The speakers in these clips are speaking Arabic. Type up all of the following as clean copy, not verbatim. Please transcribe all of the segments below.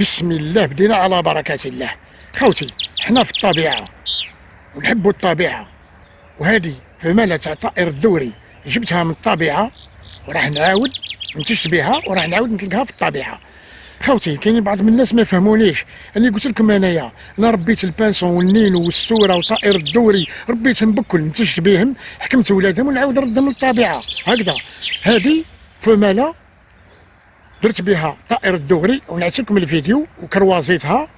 بسم الله بدينا على بركة الله. خوتي حنا في الطبيعة ونحبوا الطبيعة، وهذه فمالة تاع الطائر الدوري جبتها من الطبيعة وراح نعاود ننتج بها وراح نعاود نطلقها في الطبيعة. خوتي كاينين بعض من الناس ما يفهمونيش، انا قلت لكم انا ربيت البانسون والنينو والسوره وطائر الدوري، ربيتهم بكل نتجت بهم، حكمت ولادهم ونعاود نردهم للطبيعه هكذا. هذه فمالة درت بها طائر الدوري ونعت لكم الفيديو وكروازيتها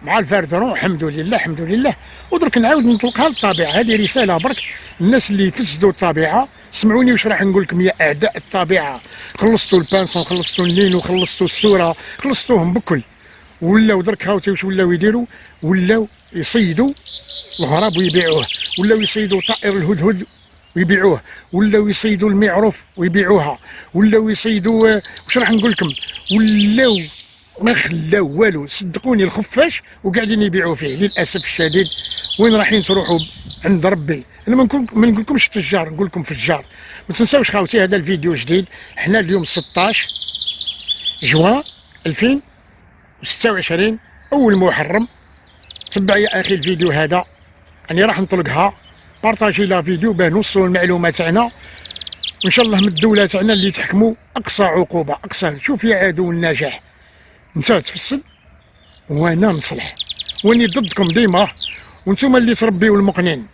مع الفاردرون، الحمد لله الحمد لله، ودرك نعاود نطلقها للطبيعه. هذه رساله برك الناس اللي فسدوا الطبيعه، سمعوني واش راح نقول لكم يا اعداء الطبيعه. خلصتوا البانسون، خلصتوا النينو، خلصتوا السوره، خلصتوهم بكل. ولاو درك خاوتي واش ولاو يديروا؟ ولاو يصيدوا الغراب ويبيعوه، ولاو يصيدوا طائر الهدهد ويبيعوه، ولاو يصيدوا المعروف ويبيعوها، ولاو يصيدوا واش راح نقول لكم، ولاو ما خلاو والو، صدقوني الخفاش وقاعدين يبيعوا فيه للاسف الشديد. وين رايحين تروحوا عند ربي؟ انا ما نقولكمش تجار، نقول لكم فجار. ما تنساوش خاوتي هذا الفيديو جديد، حنا اليوم 16 جوان 2026 اول محرم. تبع يا اخي الفيديو هذا، راني راح نطلقها، بارطاجي لا فيديو باه نوصلوا المعلومه تاعنا، وان شاء الله من الدوله تاعنا اللي تحكموا اقصى عقوبه اقصى. شوف يا عدو النجاح، انت تفصل وانا نصلح، واني ضدكم ديما، وانتم اللي تربيوا المقنين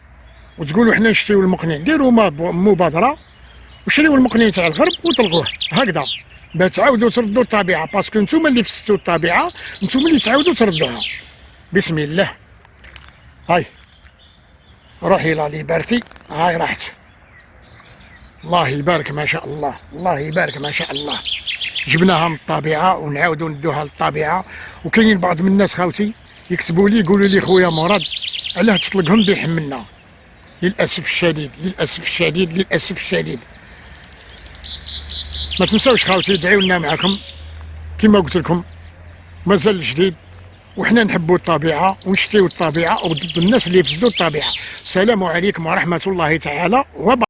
وتقولوا حنا نشريو المقنين. ديروا مبادره وشريوا المقنين تاع الغرب وطلقوه هكذا باش تعاودوا تردوا الطبيعه، باسكو انتم اللي فسدتوا الطبيعه، انتم اللي تعاودوا تردوها. بسم الله. هاي روحي لا ليبرتي، هاي راحت. الله يبارك ما شاء الله، الله يبارك ما شاء الله. جبناها من الطبيعه ونعاودوا ندوها للطبيعه. وكاينين بعض من الناس خاوتي يكتبوا لي يقولوا لي خويا مراد علاه تطلقهم بيحملنا. للاسف الشديد للاسف الشديد للاسف الشديد. ما تنساوش خاوتي ادعيوا لنا معكم كما قلت لكم، مازال جديد وحنا نحبوا الطبيعه ونشتريوا الطبيعه وضد الناس اللي يفسدوا الطبيعه. السلام عليكم ورحمه الله تعالى وبركاته.